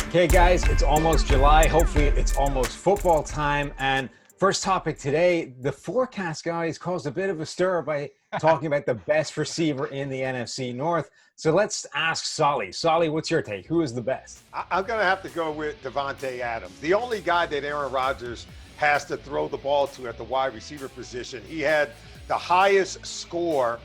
Okay, guys, it's almost July. Hopefully, it's almost football time. And first topic today, the forecast guys caused a bit of a stir by talking about the best receiver in the NFC North. So let's ask Solly. Solly, what's your take? Who is the best? I'm going to have to go with Davante Adams, the only guy that Aaron Rodgers has to throw the ball to at the wide receiver position. He had the highest score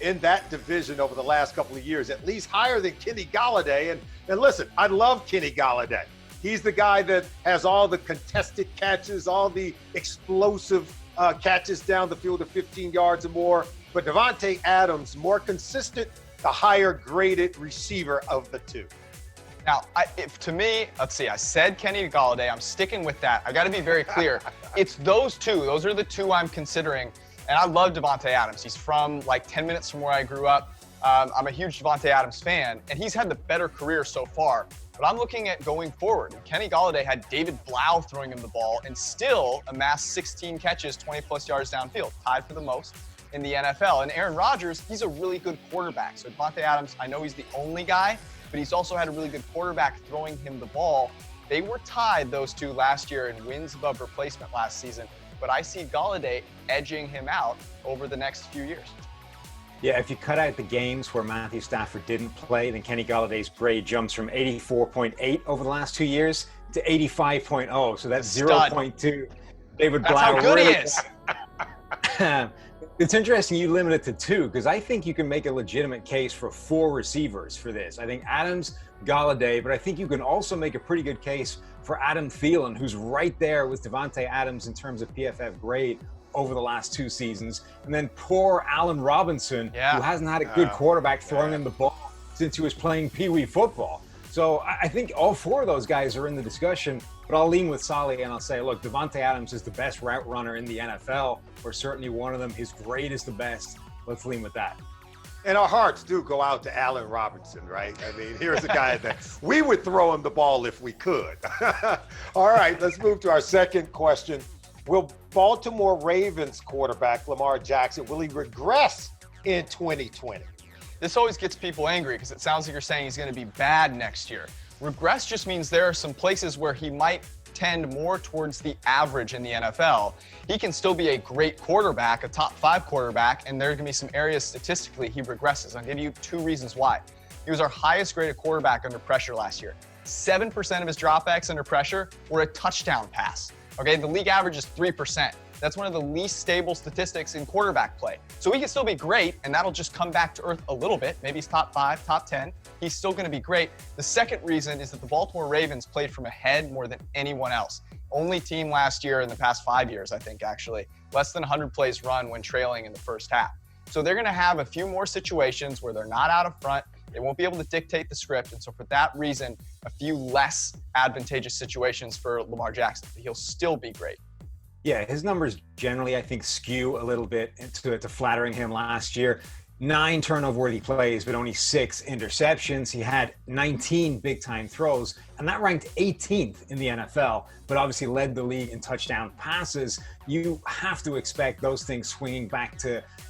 in that division over the last couple of years, at least higher than Kenny Golladay. And listen, I love Kenny Golladay. He's the guy that has all the contested catches, all the explosive catches down the field of 15 yards or more. But Davante Adams, more consistent, the higher graded receiver of the two. Now, to me, let's see, I said Kenny Golladay. I'm sticking with that. I got to be very clear. It's those two. Those are the two I'm considering. And I love Davante Adams. He's from like 10 minutes from where I grew up. I'm a huge Davante Adams fan, and he's had the better career so far. But I'm looking at going forward. Kenny Golladay had David Blau throwing him the ball and still amassed 16 catches, 20-plus yards downfield, tied for the most in the NFL. And Aaron Rodgers, he's a really good quarterback. So Davante Adams, I know he's the only guy, but he's also had a really good quarterback throwing him the ball. They were tied, those two, last year in wins above replacement last season. But I see Golladay edging him out over the next few years. Yeah, if you cut out the games where Matthew Stafford didn't play, then Kenny Galladay's grade jumps from 84.8 over the last 2 years to 85.0. So that's 0.2. David Blau. That's how good he is. It's interesting you limit it to two, because I think you can make a legitimate case for four receivers for this. I think Adams, Golladay, but I think you can also make a pretty good case for Adam Thielen, who's right there with Davante Adams in terms of PFF grade over the last two seasons. And then poor Allen Robinson, who hasn't had a good quarterback throwing him the ball since he was playing Pee Wee football. So I think all four of those guys are in the discussion, but I'll lean with Solly and I'll say, look, Davante Adams is the best route runner in the NFL, or certainly one of them. His grade is the best. Let's lean with that. And our hearts do go out to Allen Robinson, right? I mean, here's a guy that we would throw him the ball if we could. All right, let's move to our second question. Will Baltimore Ravens quarterback Lamar Jackson, will he regress in 2020? This always gets people angry because it sounds like you're saying he's going to be bad next year. Regress just means there are some places where he might tend more towards the average in the NFL. He can still be a great quarterback, a top 5 quarterback, and there are going to be some areas statistically he regresses. I'll give you 2 reasons why. He was our highest graded quarterback under pressure last year. 7% of his dropbacks under pressure were a touchdown pass. Okay, the league average is 3%. That's one of the least stable statistics in quarterback play. So he can still be great, and that'll just come back to earth a little bit. Maybe he's top 5, top 10. He's still going to be great. The second reason is that the Baltimore Ravens played from ahead more than anyone else. Only team last year in the past 5 years, I think, actually. Less than 100 plays run when trailing in the first half. So they're going to have a few more situations where they're not out of front. They won't be able to dictate the script. And so for that reason, a few less advantageous situations for Lamar Jackson. But he'll still be great. Yeah, his numbers generally, I think, skew a little bit to flattering him last year. 9 turnover-worthy plays, but only 6 interceptions. He had 19 big-time throws, and that ranked 18th in the NFL, but obviously led the league in touchdown passes. You have to expect those things swinging back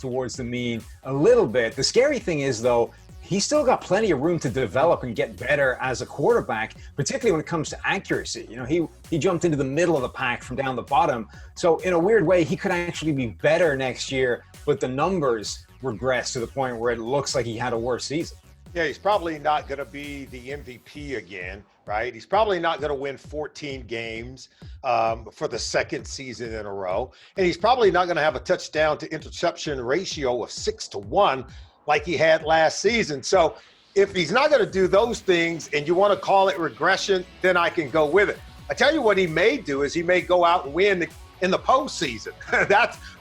towards the mean a little bit. The scary thing is, though, he's still got plenty of room to develop and get better as a quarterback, particularly when it comes to accuracy. You know, he jumped into the middle of the pack from down the bottom. So in a weird way, he could actually be better next year, but the numbers regress to the point where it looks like he had a worse season. Yeah, he's probably not going to be the MVP again, right? He's probably not going to win 14 games for the second season in a row. And he's probably not going to have a touchdown to interception ratio of 6-1 like he had last season. So if he's not going to do those things and you want to call it regression, then I can go with it. I tell you what he may do is he may go out and win in the postseason.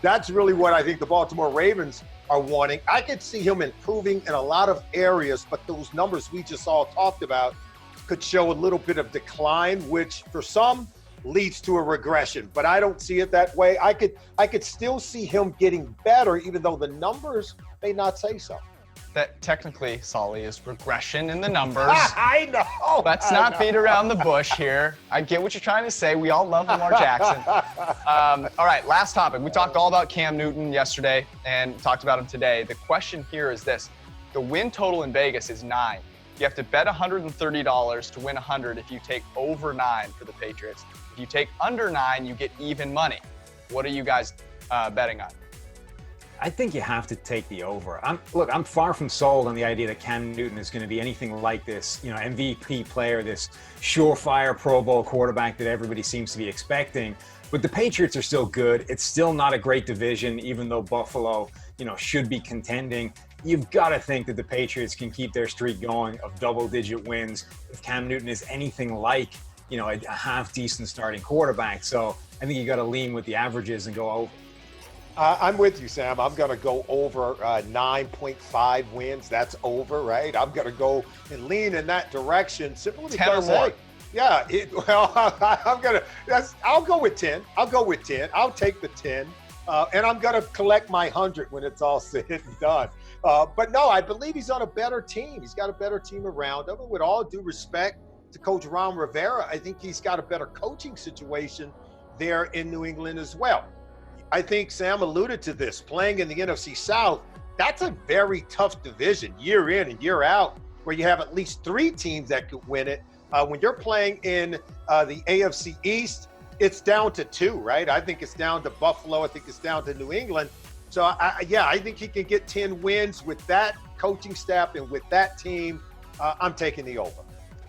That's really what I think the Baltimore Ravens are wanting. I could see him improving in a lot of areas, but those numbers we just all talked about could show a little bit of decline, which for some leads to a regression, but I don't see it that way. I could still see him getting better, even though the numbers may not say so. That technically, Solly, is regression in the numbers. I know. Let's not beat around the bush here. I get what you're trying to say. We all love Lamar Jackson. All right, last topic. We talked all about Cam Newton yesterday and talked about him today. The question here is this. The win total in Vegas is 9. You have to bet $130 to win 100 if you take over 9 for the Patriots. If you take under 9, you get even money. What are you guys betting on? I think you have to take the over. I'm far from sold on the idea that Cam Newton is going to be anything like this, MVP player, this surefire Pro Bowl quarterback that everybody seems to be expecting. But the Patriots are still good. It's still not a great division, even though Buffalo, should be contending. You've got to think that the Patriots can keep their streak going of double-digit wins if Cam Newton is anything like, a half-decent starting quarterback. So I think you got to lean with the averages and go over. I'm with you, Sam. I'm going to go over 9.5 wins. That's over, right? I'm going to go and lean in that direction simply because, 10 or more. hey, yeah, I'll go with 10. I'll go with 10. I'll take the 10. And I'm going to collect my 100 when it's all said and done. But no, I believe he's on a better team. He's got a better team around him. And with all due respect to Coach Ron Rivera, I think he's got a better coaching situation there in New England as well. I think Sam alluded to this, playing in the NFC South, that's a very tough division year in and year out, where you have at least 3 teams that could win it. When you're playing in the AFC East, it's down to 2, right? I think it's down to Buffalo. I think it's down to New England. So, I think he can get 10 wins with that coaching staff and with that team. I'm taking the over.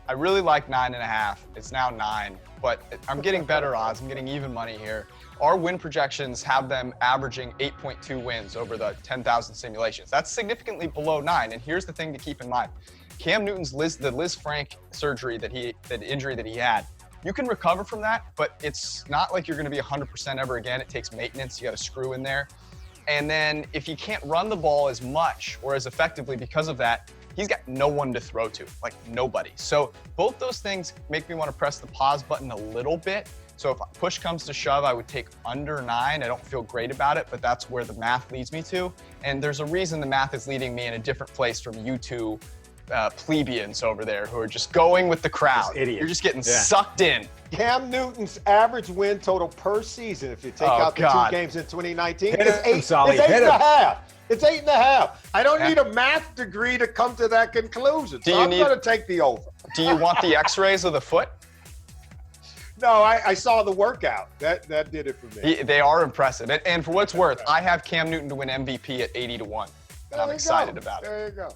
I really like 9.5. It's now 9, but I'm getting better odds. I'm getting even money here. Our win projections have them averaging 8.2 wins over the 10,000 simulations. That's significantly below 9. And here's the thing to keep in mind. Cam Newton's the Liz Frank surgery that injury that he had, you can recover from that, but it's not like you're going to be 100% ever again. It takes maintenance. You got a screw in there. And then if he can't run the ball as much or as effectively because of that, he's got no one to throw to, like nobody. So both those things make me want to press the pause button a little bit. So if push comes to shove, I would take under 9. I don't feel great about it, but that's where the math leads me to. And there's a reason the math is leading me in a different place from you two plebeians over there who are just going with the crowd. You're just getting sucked in. Cam Newton's average win total per season, if you take out the 2 games in 2019, is 8.5. It's 8.5. I don't need a math degree to come to that conclusion. So I'm going to take the over. Do you want the x-rays of the foot? No, I saw the workout. That did it for me. They are impressive. And for what it's worth, I have Cam Newton to win MVP at 80-1. And I'm excited about it. There you go.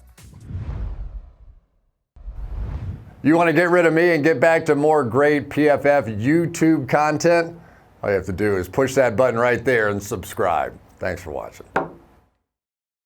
You want to get rid of me and get back to more great PFF YouTube content? All you have to do is push that button right there and subscribe. Thanks for watching.